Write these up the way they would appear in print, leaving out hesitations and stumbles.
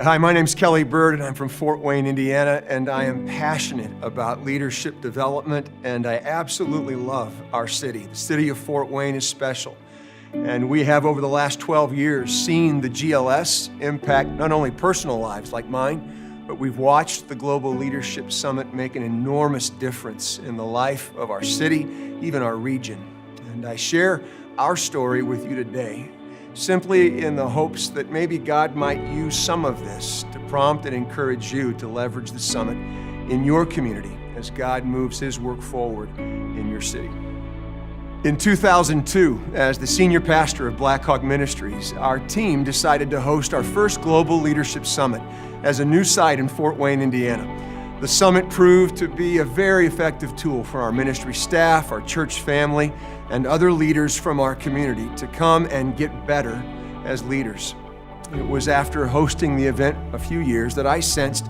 Hi, my name's Kellly Byrd, and I'm from Fort Wayne, Indiana, and I am passionate about leadership development, and I absolutely love our city. The city of Fort Wayne is special, and we have, over the last 12 years, seen the GLS impact not only personal lives like mine, but we've watched the Global Leadership Summit make an enormous difference in the life of our city, even our region. And I share our story with you today, simply in the hopes that maybe God might use some of this to prompt and encourage you to leverage the summit in your community as God moves His work forward in your city. In 2002, as the senior pastor of Blackhawk Ministries, our team decided to host our first Global Leadership Summit as a new site in Fort Wayne, Indiana. The summit proved to be a very effective tool for our ministry staff, our church family, and other leaders from our community to come and get better as leaders. It was after hosting the event a few years that I sensed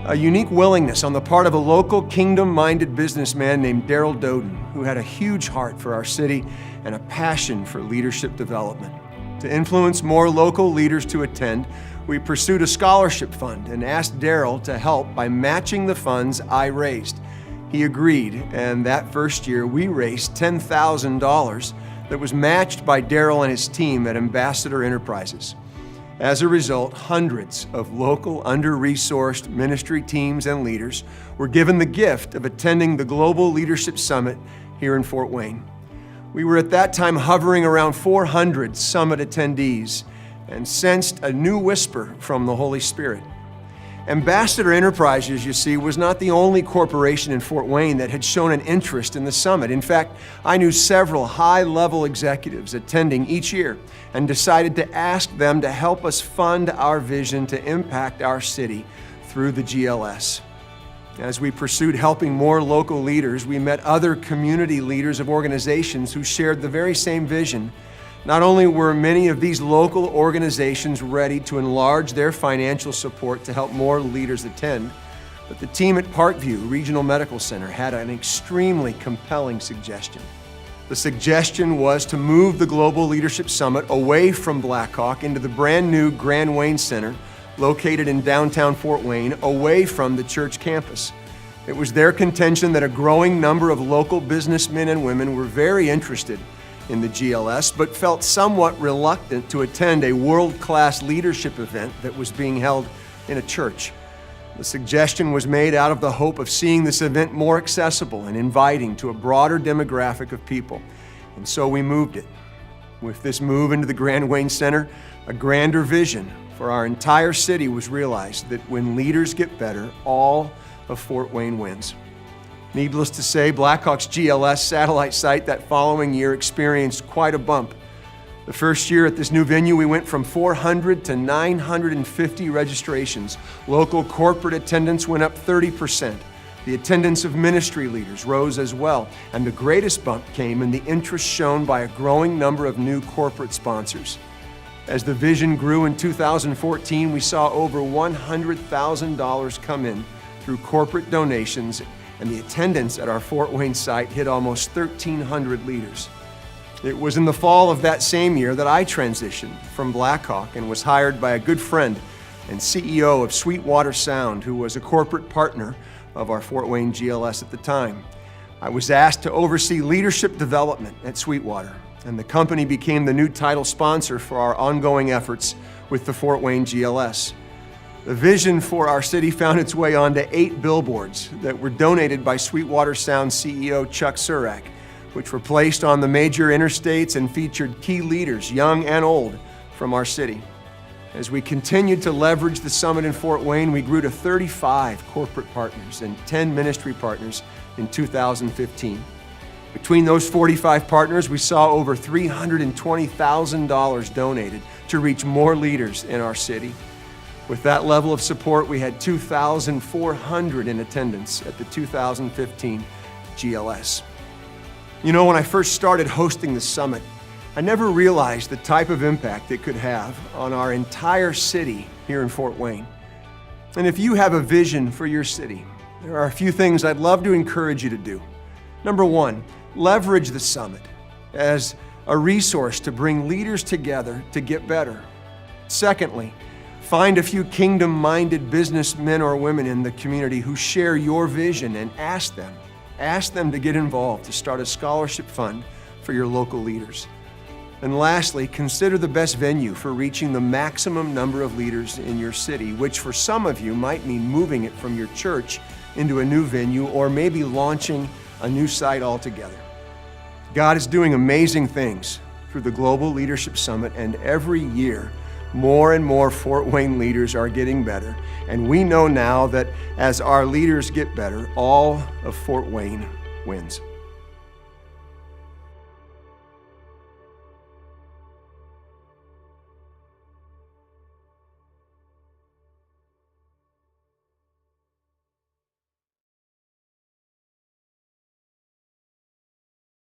a unique willingness on the part of a local kingdom-minded businessman named Daryl Doden, who had a huge heart for our city and a passion for leadership development. To influence more local leaders to attend, we pursued a scholarship fund and asked Daryl to help by matching the funds I raised. He agreed, and that first year we raised $10,000 that was matched by Daryl and his team at Ambassador Enterprises. As a result, hundreds of local under-resourced ministry teams and leaders were given the gift of attending the Global Leadership Summit here in Fort Wayne. We were at that time hovering around 400 summit attendees and sensed a new whisper from the Holy Spirit. Ambassador Enterprises, you see, was not the only corporation in Fort Wayne that had shown an interest in the summit. In fact, I knew several high-level executives attending each year and decided to ask them to help us fund our vision to impact our city through the GLS. As we pursued helping more local leaders, we met other community leaders of organizations who shared the very same vision. Not only were many of these local organizations ready to enlarge their financial support to help more leaders attend, but the team at Parkview Regional Medical Center had an extremely compelling suggestion. The suggestion was to move the Global Leadership Summit away from Blackhawk into the brand new Grand Wayne Center, located in downtown Fort Wayne, away from the church campus. It was their contention that a growing number of local businessmen and women were very interested in the GLS, but felt somewhat reluctant to attend a world-class leadership event that was being held in a church. The suggestion was made out of the hope of seeing this event more accessible and inviting to a broader demographic of people. And so we moved it. With this move into the Grand Wayne Center, a grander vision for our entire city was realized that when leaders get better, all of Fort Wayne wins. Needless to say, Blackhawk's GLS satellite site that following year experienced quite a bump. The first year at this new venue, we went from 400 to 950 registrations. Local corporate attendance went up 30%. The attendance of ministry leaders rose as well. And the greatest bump came in the interest shown by a growing number of new corporate sponsors. As the vision grew in 2014, we saw over $100,000 come in through corporate donations, and the attendance at our Fort Wayne site hit almost 1,300 leaders. It was in the fall of that same year that I transitioned from Blackhawk and was hired by a good friend and CEO of Sweetwater Sound, who was a corporate partner of our Fort Wayne GLS at the time. I was asked to oversee leadership development at Sweetwater, and the company became the new title sponsor for our ongoing efforts with the Fort Wayne GLS. The vision for our city found its way onto 8 billboards that were donated by Sweetwater Sound CEO Chuck Surak, which were placed on the major interstates and featured key leaders, young and old, from our city. As we continued to leverage the summit in Fort Wayne, we grew to 35 corporate partners and 10 ministry partners in 2015. Between those 45 partners, we saw over $320,000 donated to reach more leaders in our city. With that level of support, we had 2,400 in attendance at the 2015 GLS. You know, when I first started hosting the summit, I never realized the type of impact it could have on our entire city here in Fort Wayne. And if you have a vision for your city, there are a few things I'd love to encourage you to do. Number one, leverage the summit as a resource to bring leaders together to get better. Secondly, Find a few kingdom-minded businessmen or women in the community who share your vision and ask them to get involved, to start a scholarship fund for your local leaders. And lastly, consider the best venue for reaching the maximum number of leaders in your city, which for some of you might mean moving it from your church into a new venue or maybe launching a new site altogether. God is doing amazing things through the Global Leadership Summit, and every year, more and more Fort Wayne leaders are getting better. And we know now that as our leaders get better, all of Fort Wayne wins.